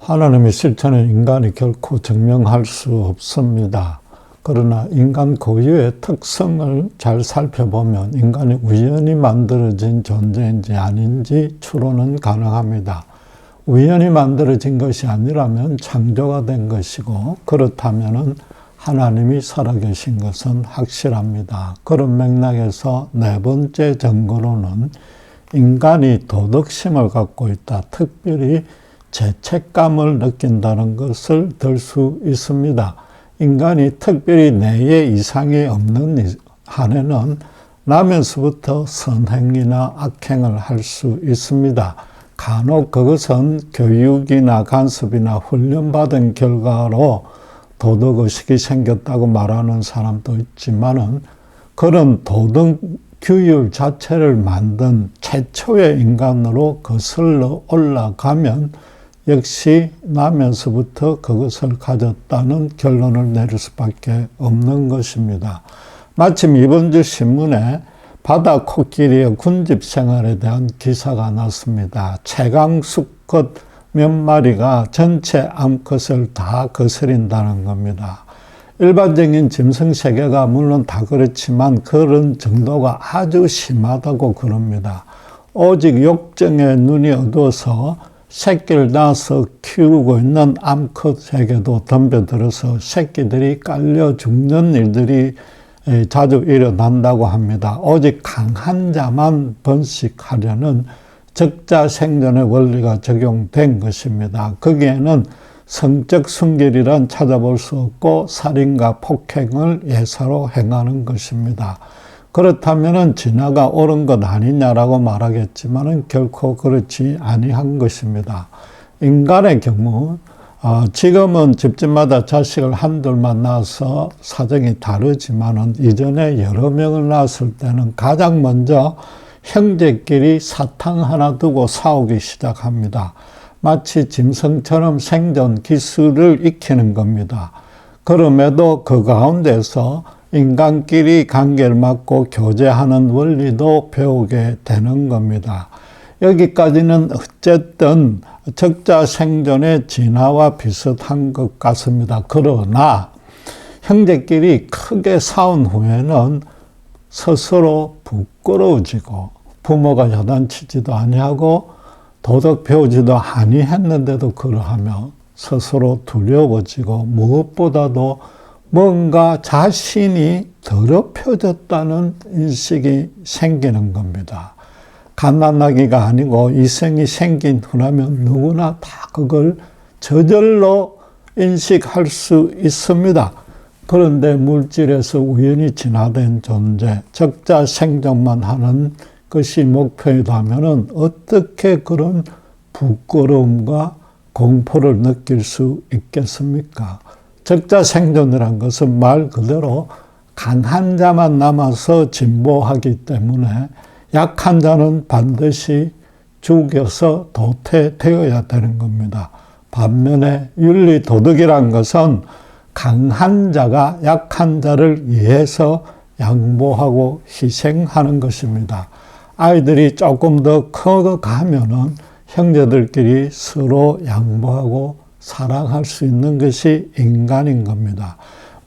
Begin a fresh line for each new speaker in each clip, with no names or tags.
하나님의 실천을 인간이 결코 증명할 수 없습니다. 그러나 인간 고유의 특성을 잘 살펴보면 인간이 우연히 만들어진 존재인지 아닌지 추론은 가능합니다. 우연히 만들어진 것이 아니라면 창조가 된 것이고, 그렇다면 하나님이 살아계신 것은 확실합니다. 그런 맥락에서 네 번째 증거로는 인간이 도덕심을 갖고 있다, 특별히 죄책감을 느낀다는 것을 들 수 있습니다. 인간이 특별히 뇌에 이상이 없는 한에는 나면서부터 선행이나 악행을 할 수 있습니다. 간혹 그것은 교육이나 간섭이나 훈련받은 결과로 도덕의식이 생겼다고 말하는 사람도 있지만은, 그런 도덕 규율 자체를 만든 최초의 인간으로 거슬러 올라가면 역시 나면서부터 그것을 가졌다는 결론을 내릴 수밖에 없는 것입니다. 마침 이번 주 신문에 바다 코끼리의 군집 생활에 대한 기사가 났습니다. 최강 수컷 몇 마리가 전체 암컷을 다 거스린다는 겁니다. 일반적인 짐승 세계가 물론 다 그렇지만 그런 정도가 아주 심하다고 그럽니다. 오직 욕정에 눈이 어두워서 새끼를 낳아서 키우고 있는 암컷에게도 덤벼들어서 새끼들이 깔려 죽는 일들이 자주 일어난다고 합니다. 오직 강한 자만 번식하려는 적자 생존의 원리가 적용된 것입니다. 거기에는 성적 순결이란 찾아볼 수 없고 살인과 폭행을 예사로 행하는 것입니다. 그렇다면 지나가 옳은 것 아니냐라고 말하겠지만 결코 그렇지 아니한 것입니다. 인간의 경우 지금은 집집마다 자식을 한둘만 낳아서 사정이 다르지만 이전에 여러 명을 낳았을 때는 가장 먼저 형제끼리 사탕 하나 두고 싸우기 시작합니다. 마치 짐승처럼 생존 기술을 익히는 겁니다. 그럼에도 그 가운데서 인간끼리 관계를 맺고 교제하는 원리도 배우게 되는 겁니다. 여기까지는 어쨌든 적자 생존의 진화와 비슷한 것 같습니다. 그러나 형제끼리 크게 싸운 후에는 스스로 부끄러워지고 부모가 야단치지도 아니하고 도덕 배우지도 아니했는데도 그러하며 스스로 두려워지고 무엇보다도 뭔가 자신이 더럽혀졌다는 인식이 생기는 겁니다. 갓난아기가 아니고 이성이 생긴 후라면 누구나 다 그걸 저절로 인식할 수 있습니다. 그런데 물질에서 우연히 진화된 존재, 적자 생존만 하는 것이 목표이라면 어떻게 그런 부끄러움과 공포를 느낄 수 있겠습니까? 적자 생존이란 것은 말 그대로 강한 자만 남아서 진보하기 때문에 약한 자는 반드시 죽여서 도태되어야 되는 겁니다. 반면에 윤리 도덕이란 것은 강한 자가 약한 자를 위해서 양보하고 희생하는 것입니다. 아이들이 조금 더 커가면은 형제들끼리 서로 양보하고 사랑할 수 있는 것이 인간인 겁니다.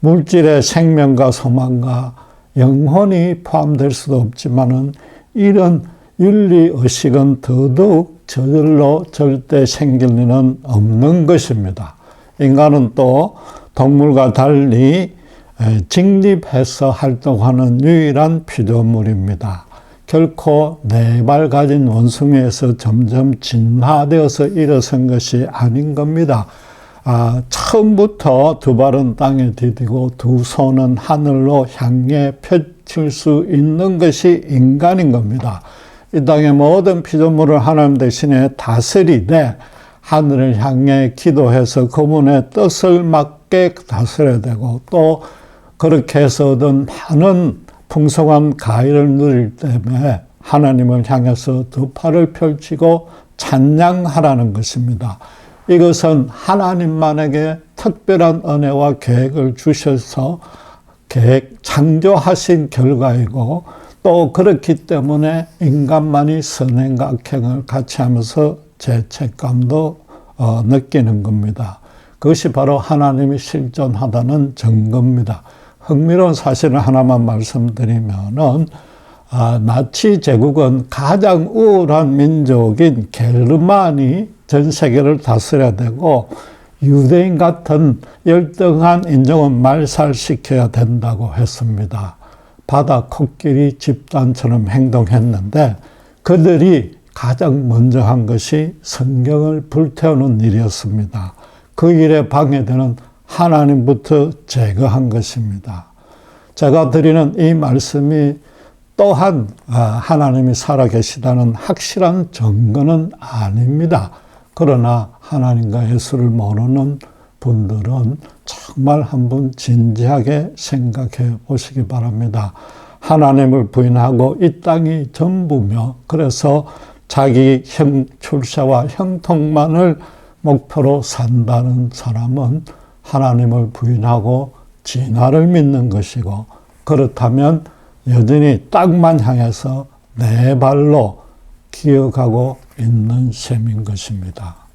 물질의 생명과 소망과 영혼이 포함될 수도 없지만은 이런 윤리의식은 더더욱 저절로 절대 생길 리는 없는 것입니다. 인간은 또 동물과 달리 직립해서 활동하는 유일한 피조물입니다. 결코 네 발 가진 원숭이에서 점점 진화되어서 일어선 것이 아닌 겁니다. 처음부터 두 발은 땅에 디디고 두 손은 하늘로 향해 펼칠 수 있는 것이 인간인 겁니다. 이 땅의 모든 피조물을 하나님 대신에 다스리되 하늘을 향해 기도해서 그분의 뜻을 맞게 다스려야 되고, 또 그렇게 해서 얻은 많은 풍성한 가위를 누릴 때문에 하나님을 향해서 두 팔을 펼치고 찬양하라는 것입니다. 이것은 하나님만에게 특별한 은혜와 계획을 주셔서 창조하신 결과이고, 또 그렇기 때문에 인간만이 선행과 악행을 같이 하면서 죄책감도 느끼는 겁니다. 그것이 바로 하나님이 실존하다는 증거입니다. 흥미로운 사실을 하나만 말씀드리면은 나치 제국은 가장 우월한 민족인 게르만이 전 세계를 다스려야 되고 유대인 같은 열등한 인종은 말살시켜야 된다고 했습니다. 바다 코끼리 집단처럼 행동했는데 그들이 가장 먼저 한 것이 성경을 불태우는 일이었습니다. 그 일에 방해되는 하나님부터 제거한 것입니다. 제가 드리는 이 말씀이 또한 하나님이 살아계시다는 확실한 증거는 아닙니다. 그러나 하나님과 예수를 모르는 분들은 정말 한번 진지하게 생각해 보시기 바랍니다. 하나님을 부인하고 이 땅이 전부며 그래서 자기 출세와 형통만을 목표로 산다는 사람은 하나님을 부인하고 진화를 믿는 것이고 그렇다면 여전히 땅만 향해서 네 발로 기어가고 있는 셈인 것입니다.